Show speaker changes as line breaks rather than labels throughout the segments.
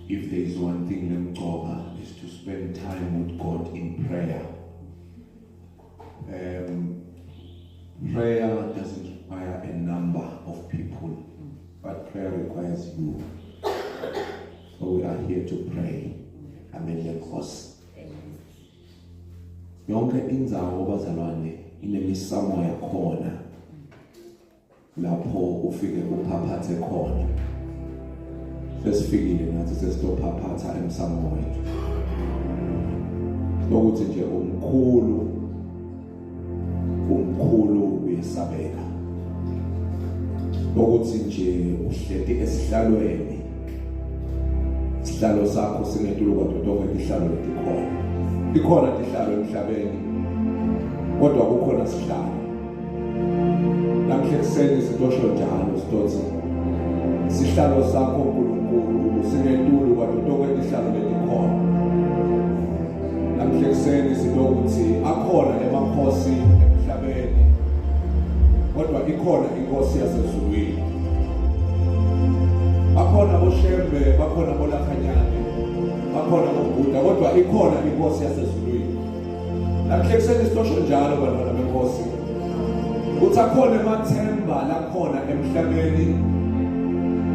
if there is one thing lemgcoka is to spend time with God in prayer. Prayer doesn't require a number of people, but prayer requires you. So we are here to pray. Amen. Lenkosi. Yonke indzawo bazalwane inemisamo yakhona lapho ufike uphaphathe khona. Sesifikile ngathi sesitophaphata emsamo wethu. Lokuthi nje umkhulu uyesabeka. Lokuthi nje uhleti esihlalweni. Isihlalo sakho singetulu kodwa tonke ihlalo letikhona. Ikhona ihlalo emhlabeni. Kodwa kukhona sihlalo. Namhle kuseni sitosho njalo sitotsi. Sihlalo sakho uNkulunkulu singetulu kodwa tonke ihlalo letikhona. Namhle kuseni sitokuthi akhona emakhosi emhlabeni. Kodwa ikhona inkosi yasezulwini. Bakhona boShembe, bakhona boLakhanyane, bakhona boBuddha, kodwa ikhona inkosi yasezulwini. Namhle kuseni sitosho njalo bantwana benkosi. Uthi akhona emathemba lakhona emhlabeni.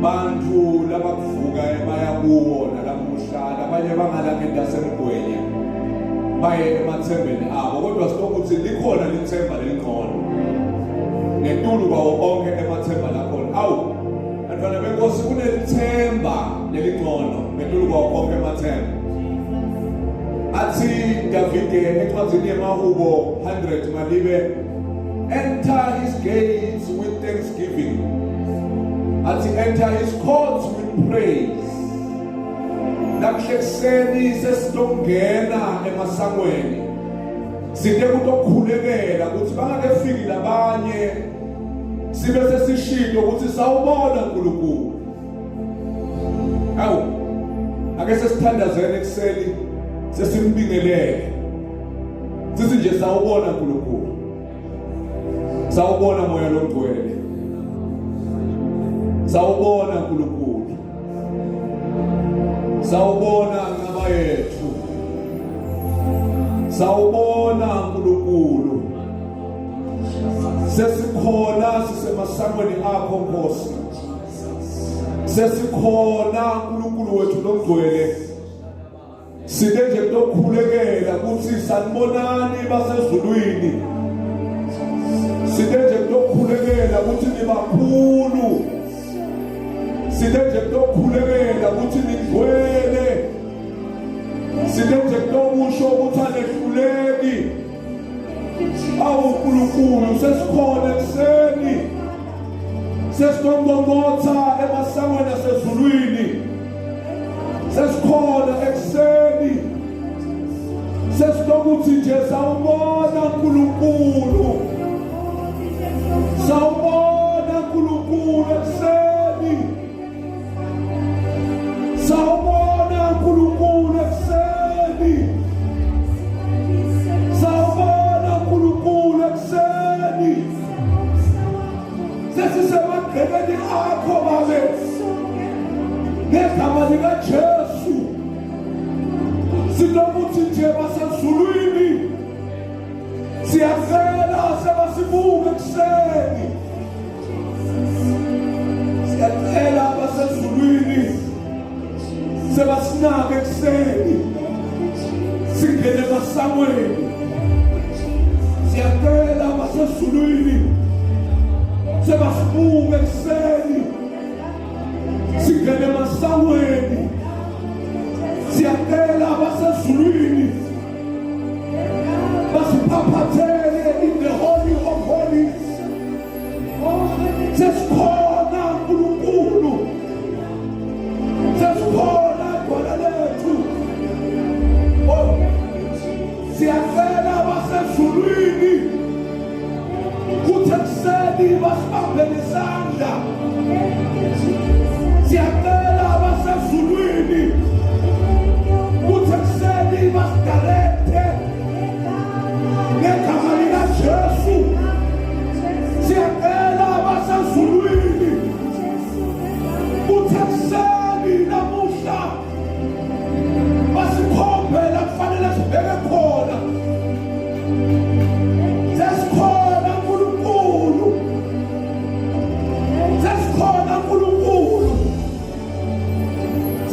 Bantu labakuvuka baya kuwo nalamuhlala, abanye bangalakhe ndasemgwenya. Baye emathembeni abo, kodwa sitokuthi likhona lithemba lengqondo. Netulu bawo onke emathemba lakhona. Awu bantwana benkosi kunelithemba lelingqondo netulu bawo onke emathemba. Athi Davide encwadzini yeMahubo 100 malibe, enter his gates with thanksgiving. Athi enter his courts with praise. Namhle kuseni sesitongena emasangweni. Sinde kutokhulekela ukuthi bangakefiki labanye sibe sesishilo ukuthi sawubona uNkulunkulu. Awu ake sesithandazene kuseni sesimbingelele. Sithi nje sawubona uNkulunkulu. Sawubona moya longcwele. Sawubona uNkulunkulu. Sawubona ngaba yethu. Sawubona uNkulunkulu. Sesikhona sisemasangweni akho Nkosi. Sesikhona uNkulunkulu wethu longcwele. Sike nje kutokhulekela ukuthi sanibonani basezulwini. Sike nje kutokhulekela ukuthi nibakhulu. Sike nje kutokhulekela ukuthi nigcwele. Sike nje kutokusho ukuthi anehluleki. Awu uNkulunkulu sesikhona kuseni. Sesiqongqotha emasangweni asezulwini. Sesikhona ekuseni. Sesitokuthi nje sawubona uNkulunkulu. Sawubona uNkulunkulu ekuseni. Sawubona uNkulunkulu ekuseni. Sawubona uNkulunkulu ekuseni. Sesisemagqekeni akho babe. Ngegama likaJesu. Sinokuthi nje basezulwini. Siyacela sebasibuke ekuseni. Siyacela basezulwini. Sebasinake ekuseni. Singene emasangweni. Siyacela basezulwini. Sebasibuke ekuseni. Singene emasangweni. Siyacela basezulwini. Basiphaphathele in the holy of holies. Sesikhona uNkulunkulu. Sesikhona khona lethu. Oh, siyacela basezulwini. Kuthi ekuseni basibambele isandla. Siyacela basezulwini. Kuthi ekuseni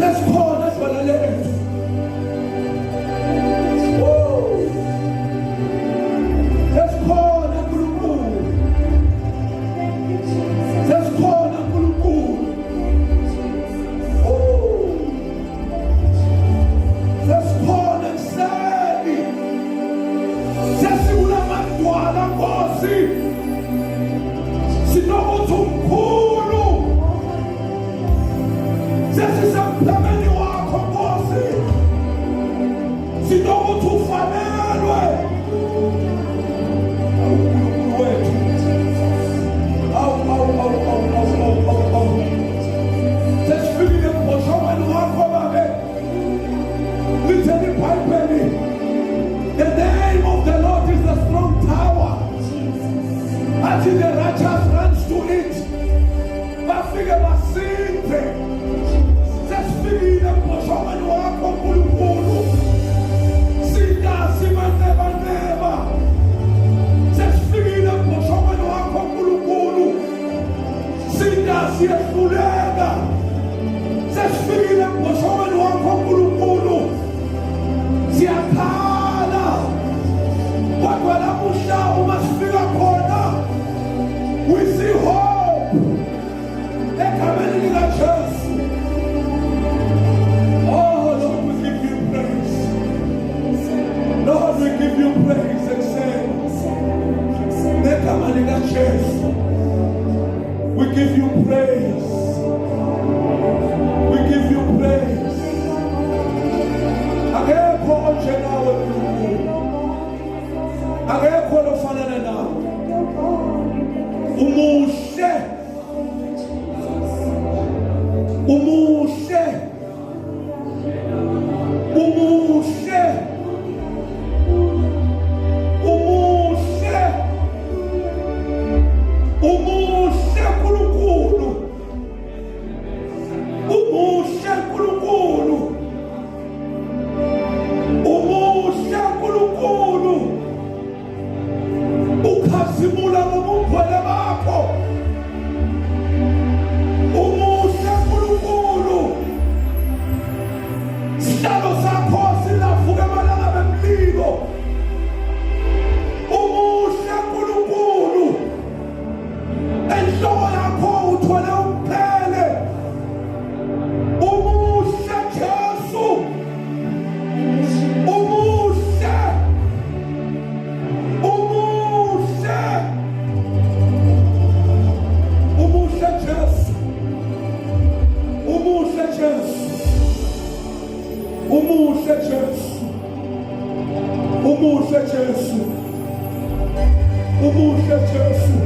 Sesikhona ibala lethu. Sesikhona uNkulunkulu. Sesikhona uNkulunkulu. Sesikhona ekuseni. Sesikulamagwala Nkosi. Sinokuthi umkhulu. Sesisemhlabeni wakho Nkosi. Sinokuthi ufanelwe. uNkulunkulu wethu. Sesifikile emboshongweni wakho babe. Litheni iBhayibheli. The name of the Lord is a strong tower. Until the righteous runs to it. Bafike basinde. Sesifikile emboshongweni wakho uNkulunkulu. Singasi maneba. Sesifikile emboshongweni wakho uNkulunkulu. Singasi yehluleka. Sesifikile emboshongweni wakho uNkulunkulu. Siyakhala. Kodwa lamuhla uma sifika khona, we see hope. Egameni likaJesu. Oh Lord, we give you praise. Lord, we give you praise. Egameni likaJesu. We give you praise. We give you praise. Akekho onjenawe uNkulunkulu. Akekho ofanele nawe. Umuhle. Umuhle. Umuhle. Umuhle. Umuhle uNkulunkulu. Umuhle uNkulunkulu. Umuhle uNkulunkulu. Ukhazimula ngobukhwele bakho. Umuhle uNkulunkulu. Sihlalo sakho silavuka amalanga bemlilo. Umuhle uNkulunkulu. Enhloko yakho uthwele umphele. Umuhle Jesu. Umuhle. Umuhle. Umuhle Jesu. Umuhle Jesu. Umuhle Jesu. Umuhle Jesu. Umuhle Jesu.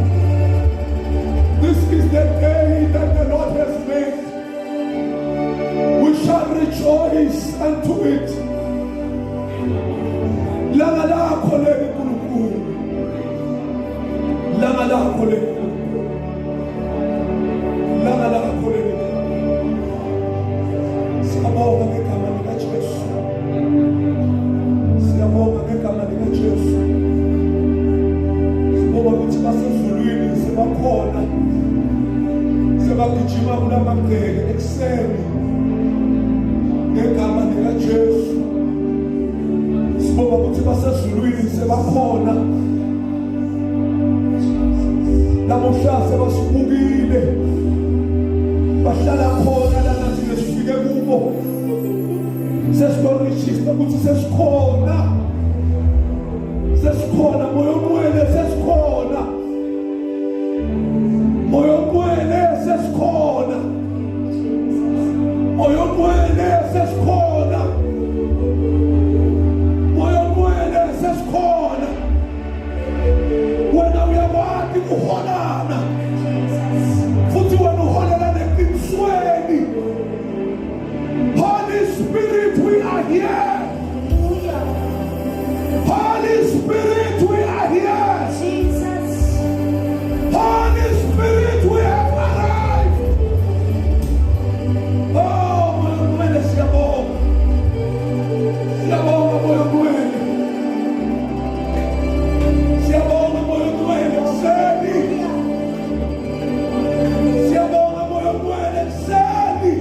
This is the day that the Lord has made. We shall rejoice unto it. Langa lakho leli uNkulunkulu. Langa lakho leli. Langa lakho leli. Siyabonga ngegama likaJesu. Siyabonga ngegama likaJesu. Sibonga ukuthi basezulwini sebakhona. Sebagijima kulamagceke ekuseni. Ngegama likaJesu. Sibonga ukuthi basezulwini sebakhona. Namuhla sebasibukile. Bahlala khona lana thina sifike kubo. Sesiregister ukuthi sesikhona. Sesikhona moya omwele sesikhona. Moya omwele sesikhona. Moya omwele sesikhona. Moya omwele sesikhona. Wena uyakwazi ukuholana. Futhi wena uholela neqinisweni. Holy Spirit, we are here. Holy Spirit, we are here.
Jesus.
Holy Spirit, we have arrived. Oh, moya omwele siyabonga. Siyabonga moya omwele. Siyabonga moya omwele kuseni. Siyabonga moya omwele kuseni.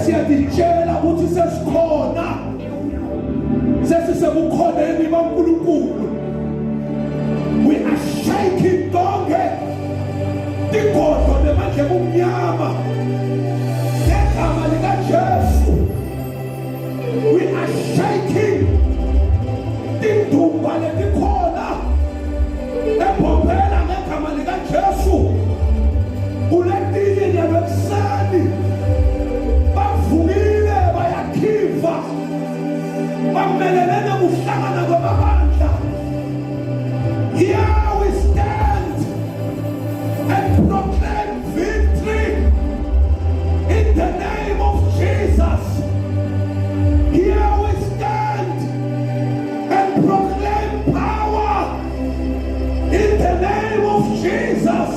siyaditshela ukuthi sesikhona sesisebukhoneni baNkulunkulu. We are shaking donke tigodlo nemandla ebumnyama ngegama likaJesu. We are shaking tindumba letikhona ephophela ngegama likaJesu. Kuletinye nyabekuseni bavukile bayakhiva bamelelene kuhlangana kwamabandla. Here we stand and proclaim victory in the name of Jesus. Here we stand and proclaim power in the name of Jesus.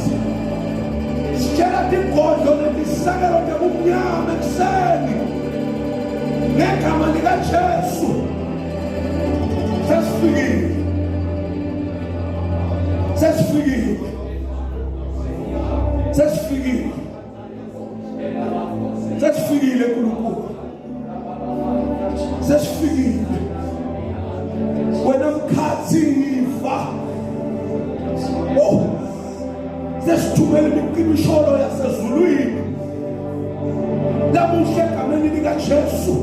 Sicela tigodlo letisakelo tebumnyama ekuseni ngegama likaJesu. Sesifikile. Sesifikile. Sesifikile. Sesifikile kuNkulunkulu. Sesifikile. Wena mkhathiva. Oh. Sesithumela imikimisholo yasezulwini. Lamuhla egameni likaJesu.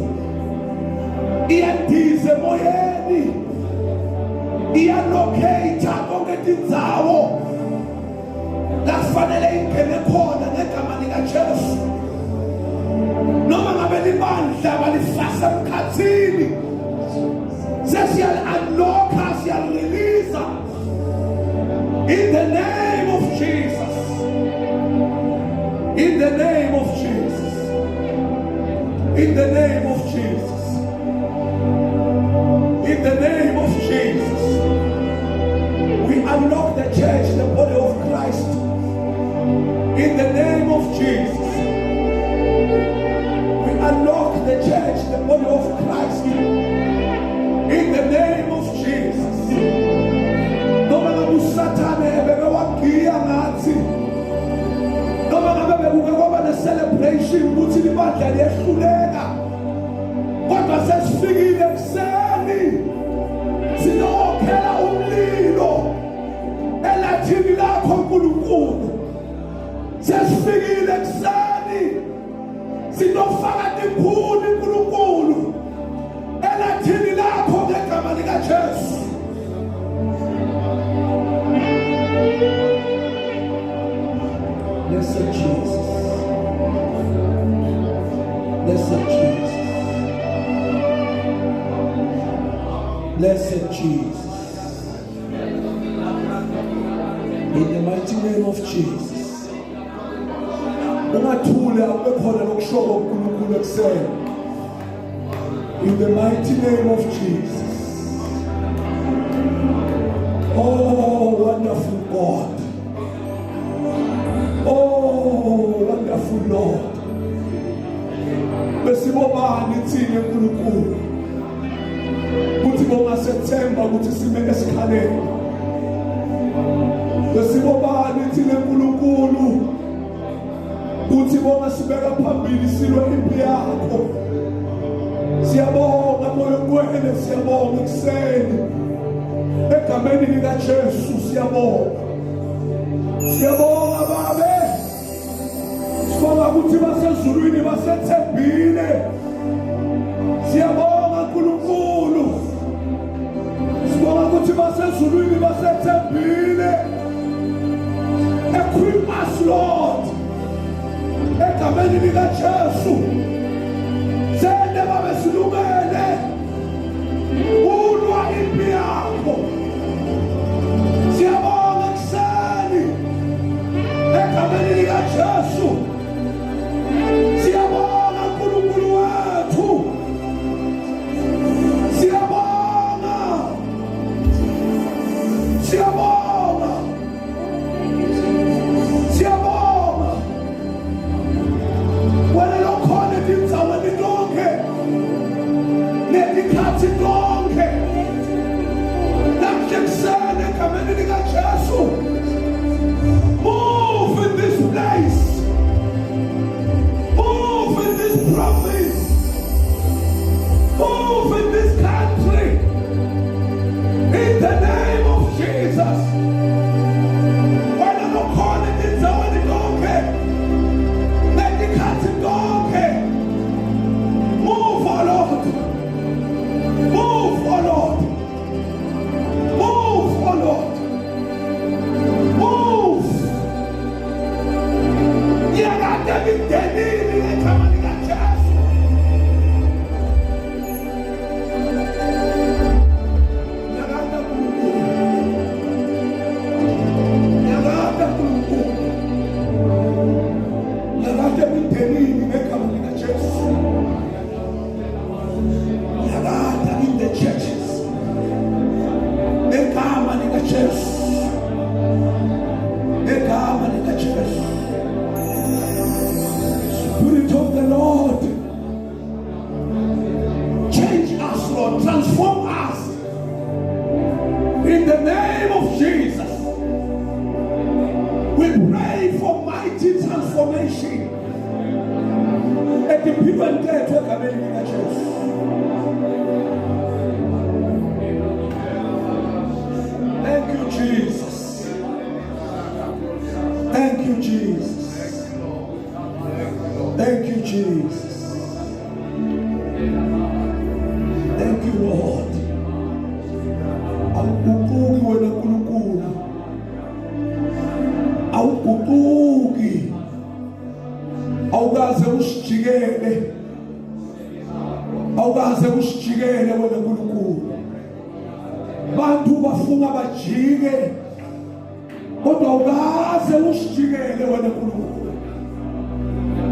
Iyandiza emoyeni. Iyalocate konke tindzawo la kufanele ingene khona ngegama likaJesu. Noma ngabe libandla balifasa emkhathini, sesiyali-unlocka, siyali-releasa in the name of Jesus. In the name of Jesus. In the name of Jesus. In the name of Jesus. We unlock the church, the body of Christ. In the name of Jesus. We unlock the church, the body of Christ. In the name of Jesus. Noma ngabe Satan ebebe wagiya ngathi. Noma ngabe bekuke kwaba ne-celebration ukuthi libandla liyehluleka. Kodwa sesifikile ekuseni. Sinokhela umlilo elathini lakho Nkulunkulu. Sesifikile ekuseni. Sinofaka tiphuni Nkulunkulu elathini lakho ngegama likaJesu. Blessed Jesus. Blessed Jesus. Blessed Jesus. In the mighty name of Jesus. Ungathule akubekhona lokushoko uNkulunkulu ekuseni. In the mighty name of Jesus. Oh, wonderful God. Oh, wonderful Lord. Besibobani thina Nkulunkulu. Kuthi bonga September kuthi sime esikhaleni. Besibobani thina Nkulunkulu. Kuthi bonga sibeka phambili silwe impi yakho. Siyabonga moyo kwene, siyabonga ekuseni. Egameni likaJesu siyabonga. Siyabonga babe. Sibonga ukuthi basezulwini basethembile. Siyabonga Nkulunkulu. Sibonga ukuthi basezulwini basethembile. Equip us Lord. Egameni likaJesu. Sende babe silungele. Ulwa impi yakho. Siyabonga ekuseni. Egameni likaJesu. Siyabonga Nkulunkulu wethu. Siyabonga. Siyabonga. Siyabonga. Wena lokhona Lord, transform us. In the name of Jesus, we pray for mighty transformation. At the people in there to come in the church. Thank you, Jesus. Thank you, Jesus. Thank you, Jesus. Thank you, Lord. Awuguquki wena nkulunkulu. Awuguquki. Awukaze usijikele. Awukaze usijikele wena nkulunkulu. Bantu bafuna bajike. Kodwa awukaze usijikele wena nkulunkulu.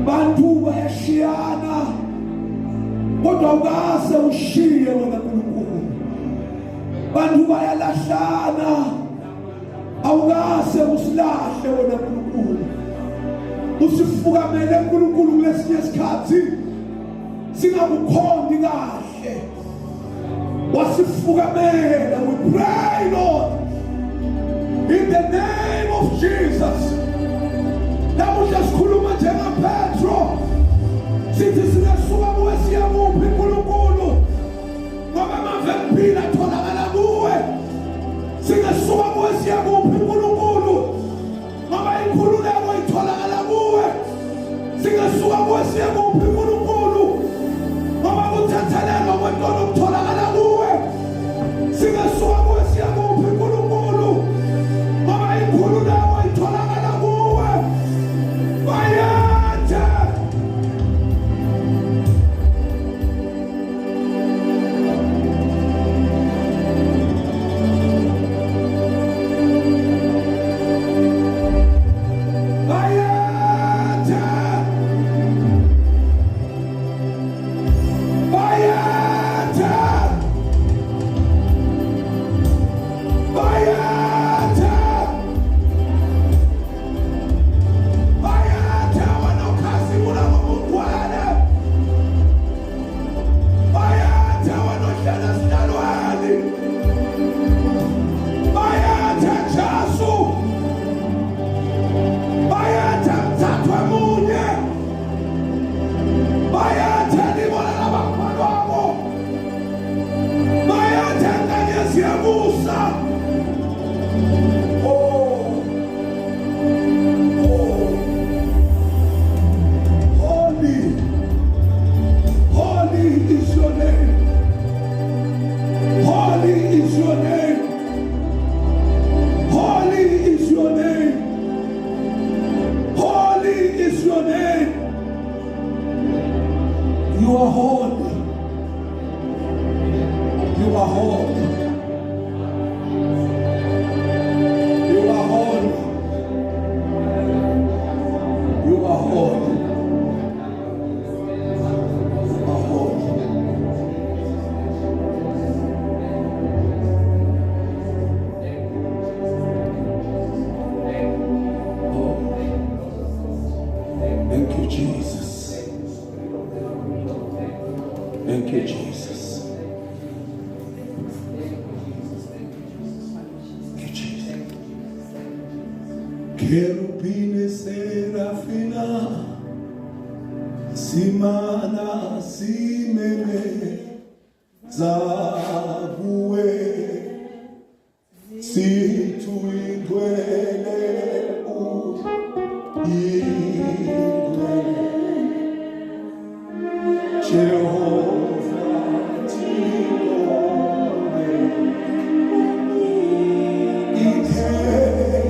Bantu bayashiyana. Kodwa awukaze ushiye wena nkulunkulu. Bantu bayalahlana. Awukaze usilahle wena nkulunkulu. Usifukamele nkulunkulu kulesinye isikhathi singakukhondi kahle. Wasifukamela. We pray, Lord, in the name of Jesus. Namuhla sikhuluma njengaPetro. Sithi singesuka kuwe siya kuphi nkulunkulu. Ngoba amave empilo atholakala kuwe. Singesuka kuwe siya kuphi nkulunkulu. Ngoba inkhululeko itholakala kuwe. Singesuka kuwe siya kuphi nkulunkulu. Ngoba kuthethelelwa kwentono kutholakala kuwe. Singesuka kuwe siya kuphi nkulunkulu. Ngoba inkhululeko itholakala kuwe. Bayatha. You are holy. You are holy. You are holy. You are holy. You are holy. Oh. Thank you, Jesus. Thank you, Jesus. Thank you, Jesus. Cherubine serafina, simana simeme zabuwe, situindwele uindwele. Jehovah, Tirone, Iterubine,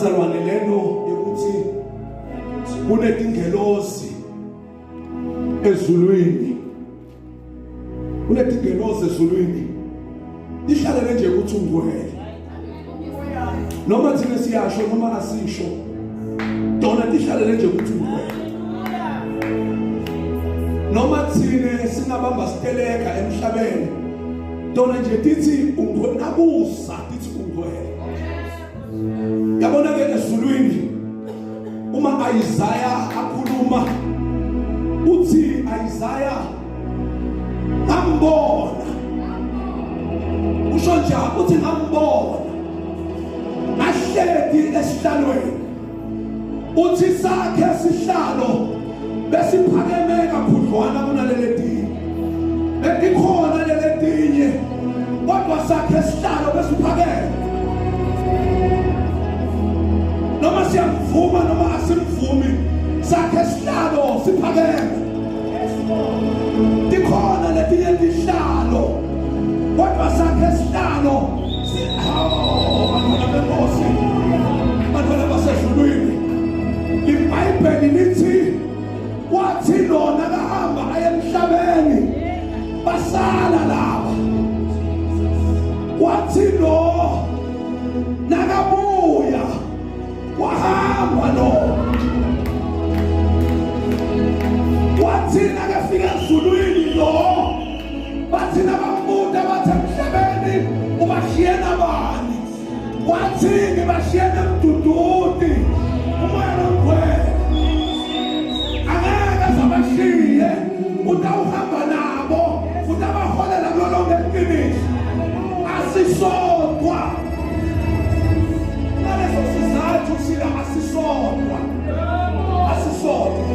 bazalwane lento yokuthi kunetingelosi ezulwini, kunetingelosi ezulwini ihlalele nje ukuthi ungcwele, noma thina siyasho noma asisho, dona ihlalele nje ukuthi ungcwele, noma thina singabamba siteleka emhlabeni, dona nje tithi ungcwele, nabusa tithi ungcwele. Yabona ke ezulwini uma Isaiah akhuluma uthi Isaiah ngambona, usho njalo uthi ngambona ahleli esihlalweni, uthi sakhe sihlalo besiphakeme kakhudlwana kunaleli dinye, bekukhona leli dinye kodwa sakhe sihlalo besiphakeme. Noma siyamvuma noma asimvumi, sakhe sihlalo siphakeme. Dikhona letinye dihlalo kodwa sakhe sihlalo bantwana benkosi, bantwana basezulwini. IBhayibheli lithi wathi lona kahamba aye emhlabeni basala laba, wathi lo nakabuya wahamba lo, wathi nakafika ezulwini lo, bathi nabambuta bathi emhlabeni ubashiye nabani, wathi ngibashiye nemduduti umoya nomgcwele, angeke azabashiye, utawuhamba nabo, utabaholela kulo lonke iqiniso, asisodwa. Ngaleso sizathu sila asisodwa, asisodwa.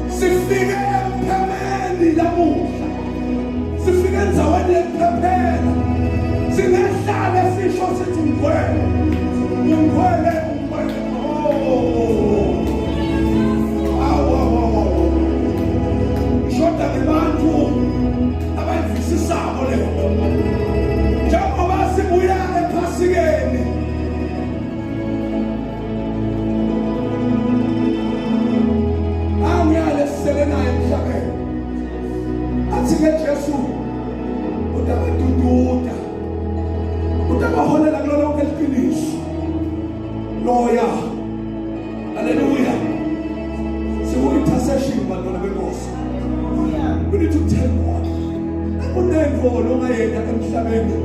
Sifike emphemeni lamuhla, sifike endaweni yemphephela, singehlale sisho sithi ungcwele, ungcwele, ungcwele. Shoda ngebantu abayivisisako lento, njengoba sibuya ephasikeni angiyale sisele naye emhlabeni, athi-ke Jesu utabadududa, utabaholela kulo lonke iqiniso loya. Haleluya. Siku-intercession bantwana benkosi. We need to tell God. Akunento noma yena emhlabeni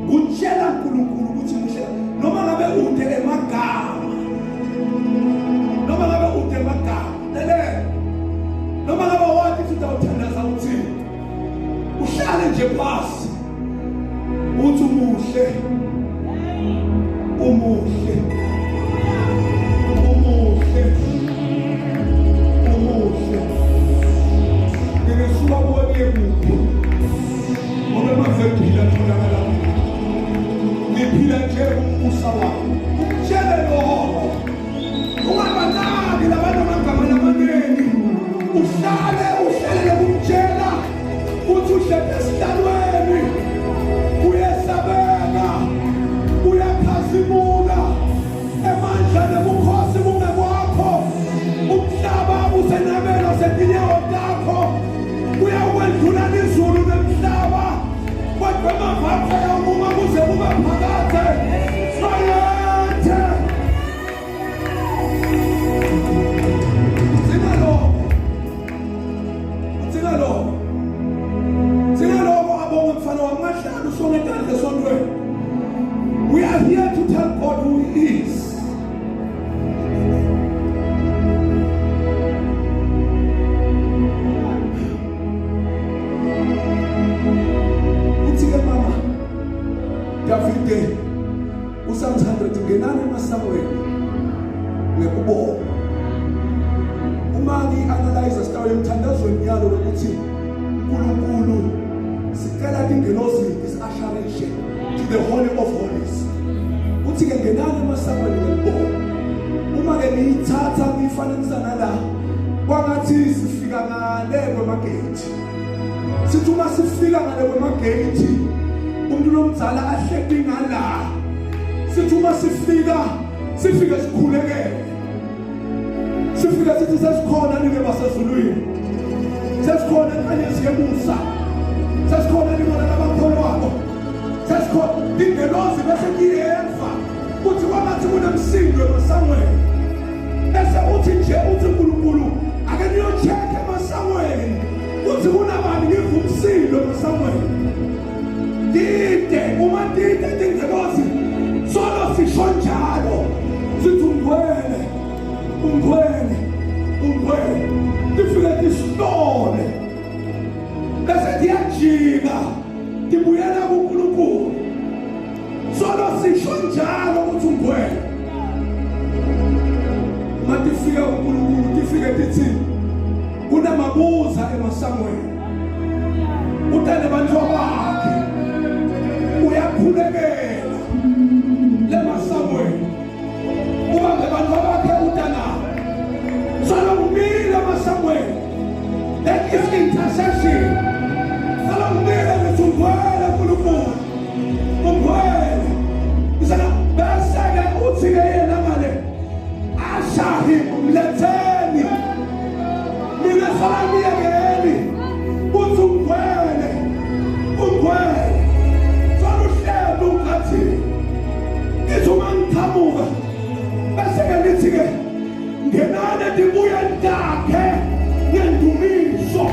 kutshela uNkulunkulu ukuthi muhle, noma ngabe ude emagama, noma ngabe ude emagama, lele noma ngabe wathi utawuthandaza uthini, uhlale nje phansi uthi umuhle, umuhle, umuhle, umuhle. Ngisuka kuwe kuphi ngoba mazephila tholakala ngiphila nje umusa wakho, umtshele lokho, ungabanaki labantu amagama lamaningi, uhlale kumtshela uthi uhlele esihlalweni, uyesabeka, uyakhazimula, emandla nebukhosi bungekwakho, umhlaba usenabelo setinyawo takho, uyakwendlula izulu nemhlaba, kodwa amavapha yawuma kuze kube phakade. Sayethe Zinalo abonge mfana wami, ngahlala usonge entandla esontweni. We are here to tell God who He is. Uthi-ke mama Davide uSpm 100 ngenani emasamweni ngekubona. Uma ngi-analyze sitawu emthandazweni yalo ukuthi uNkulunkulu sicela ingelosi is-usheration to the holy of holies. Uthi-ke ngenani emasamweni ngekubona. Uma-ke ngiyithatha ngiyifananisa nala, kwangathi sifika ngale kwemagethi. Sithi uma sifika ngale kwemagethi, umuntu lomdzala ahleki ngala, sithi uma sifika sikhulekele, sifika sithi sesikhona nike basezulwini, sesikhona enkanyezi yemusa, sesikhona libona labakholwako, sesikhona ingelozi bese kuyeva uthi kwangathi kunemsindo emasangweni, bese uthi nje uthi uNkulunkulu ake niyochecka emasangweni uthi kunabani ngiva umsindo emasangweni. Dide uma dide ingelozi solo sisho njalo sithi ungcwele tifike tisitole bese diyajika tibuyela kuNkulunkulu solo sisho njalo ukuthi ungcwele. Matifika kuNkulunkulu tifike tithi kunamabuza emasangweni utane bantu bakhe uyakhulekela lemasangweni ubambe bantu bakhe utana solo umile emasangweni. That is intercession. Solo umile ngithungwele kuNkulunkulu ungwele isana bese ke uthi ke yena manje ashahi mletheni mina salami yekeli uthi ungwele solo hlelo ngathi ngizuma ngithamuka bese ke lithi ke ngenane ndibuya ndakhe ngendumiso.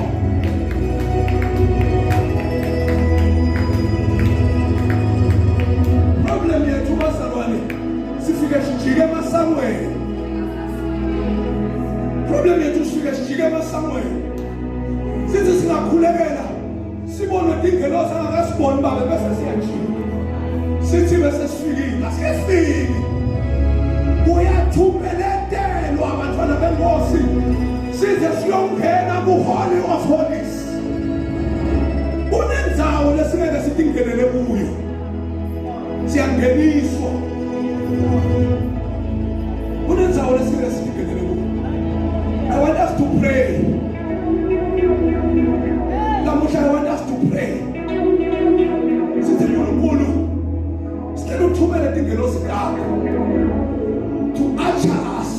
Problem yethu bazalwane sifike sijike emasangweni, problem yethu sifike sijike emasangweni sithi singakhulekela sibone ingelosi angakasiboni babe bese siyajika sithi bese sifikile asifiki uyathumeletelwa abantwana benkosi size siyongena ku-Holy of Holies. Unenzawo lesingeke sithi ngenele kuyo siyangeniswa, unenzawo lesingeke sithi ngenele kuyo. I want us to pray. Lamuhla I want us to pray. Sithi uNkulunkulu sicela uthumele ingelosi yakho to usher us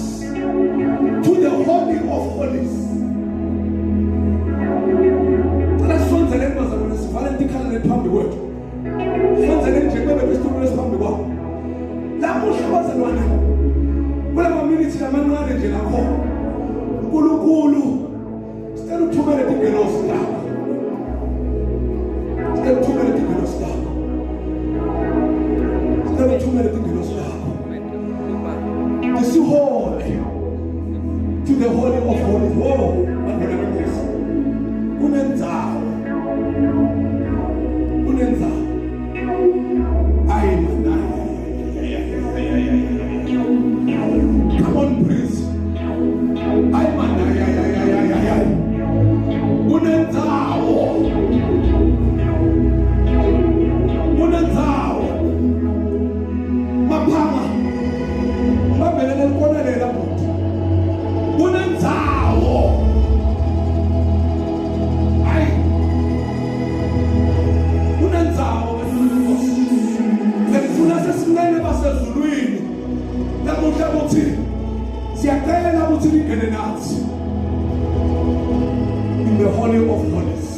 to the Holy of Holies. Let's sonzele bazalwane sivale tikhalele phambi kwethu. Sonzele nje bebe besithumele phambi kwakho. Lamuhla bazalwane kula minutes lamancane nje lakho uNkulunkulu sicela uthumele ingelosi yakho. Sicela uthumele ingelosi yakho. Sicela uthumele ingelosi yakho. Holy to the Holy of Holies. Oh, unenzawo come on please unenzawo maphanga babelele konela buti unenzawo unenzawo ngifuna sesimele basezulwini lamuhla ukuthi siyacela ukuthi ningene nathi in the Holy of Holies.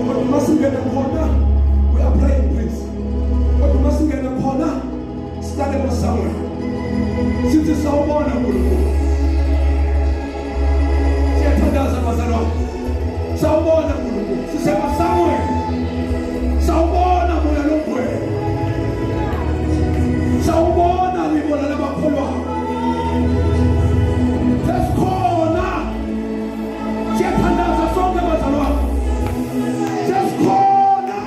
But we mustn't get a corner. We are praying please. But we mustn't get a corner. Start up somewhere. Sithi sawubona uNkulunkulu. Siyathandaza bazalwane. Sawubona uNkulunkulu. Sisema somewhere. Sawubona moya longcwele. Sawubona libona labakholwayo. Sesikhona. Siyathandaza sonke bazalwane. Sesikhona.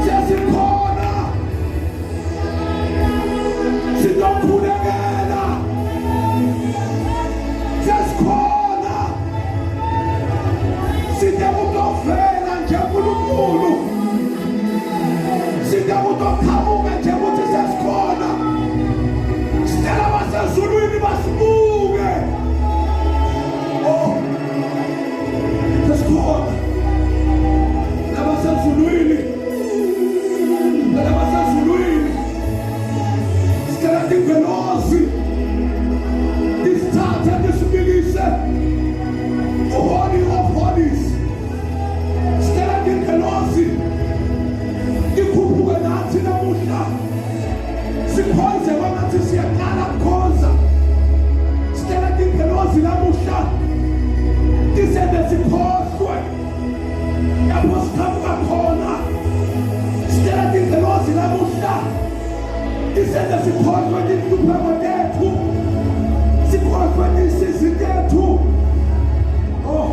Sesikhona. Sizokhulekela. Sesikhona. Njengoba ngathi siyaqala kukhonza, sicela ingelosi lamuhla isenze sikhohlwe lapho siqhamuka khona. Sicela ingelosi lamuhla isenze sikhohlwe inhlupheko yethu, sikhohlwe isizi yethu. Oh,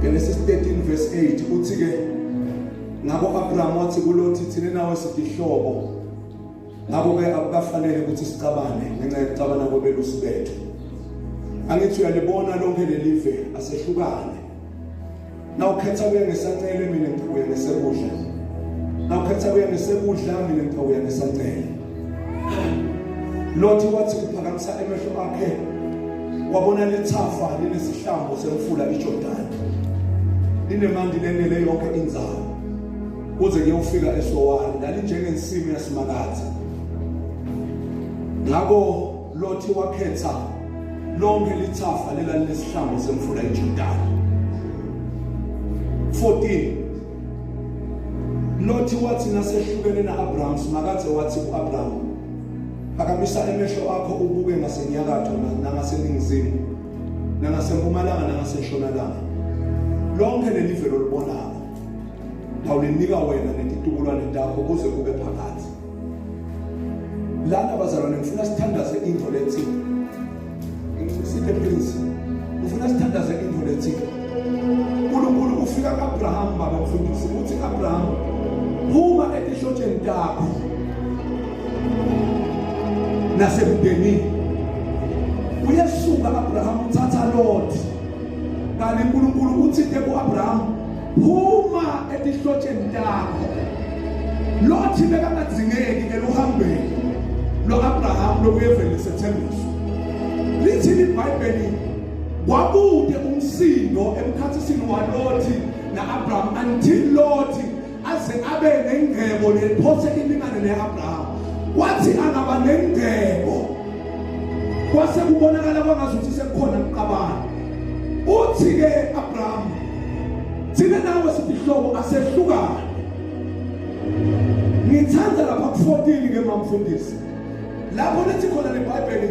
Genesis 13 verse 8 uthi ke ngabo Abraham wathi kulothi thina nawe sidihlobo ngabo ke akufanele ukuthi sicabane ngenxa yokucabana kwebelusi bethu. Angithi uyalibona lonke lelive asehlukane. Nawukhetha kuya ngesacele mina ngikuya ngesebudla. Nawukhetha kuya ngesebudla mina ngikuya ngesacele. Lothi wathi kuphakamisa emehlo akhe wabona lethafa linesihlambo semfula iJordan. Linemandi lenele yonke inzawo. Kuze kuyofika eSowani lalinjengensimi yasimakatha. Ngako Lothi wakhetha lonke lithafa lelalinesihlambo semfula iJordan. 14 Lothi wathi nasehlukene naAbraham simakathe wathi kuAbraham phakamisa emehlo akho ubuke ngasenyakatho nangaseningizimu nangasempumalanga nangaseshonalanga. Lonke lelive lolibonako awulinika wena netitukulwane takho kuze kube phakathi. Lana bazalwane ngifuna sithandaze into lethi. Ngifuna please. Ngifuna sithandaze into lethi. uNkulunkulu ufika kuAbraham baba mfundisi uthi Abraham phuma etihlotsheni takho nasemndenini. Uyesuka Abraham uthatha Lot. Kanti uNkulunkulu uthinte ku-Abraham, phuma etihlotsheni takho. Lot bekangadzingeki ke luhambeni lo-Abraham lokuyevela isethembiso. Lithi iBhayibheli kwakude umsindo emkhathisini waLot na-Abraham until Lot aze abe nengcebo nephose ilingane ne-Abraham. Wathi angaba nengcebo kwase kubonakala kwangazuthi sekukhona ukuqabana. Uthi ke Abraham, thina nawe sibihlobo asehlukane. Ngithanda lapha ku-14 ke mamfundisi. Lapho lethi khona leBhayibheli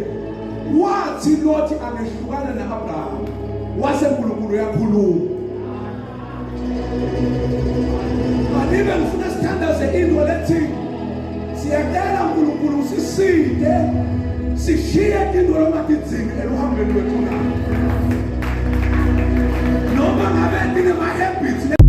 wathi Lot angehlukana na-Abraham. Wase uNkulunkulu yakhuluma. Manibe ngifuna sithandaze into lethi siyacela uNkulunkulu usisinde sishiye into lomadidzingi eluhambeni lwethu noma ngabe nina ma-habits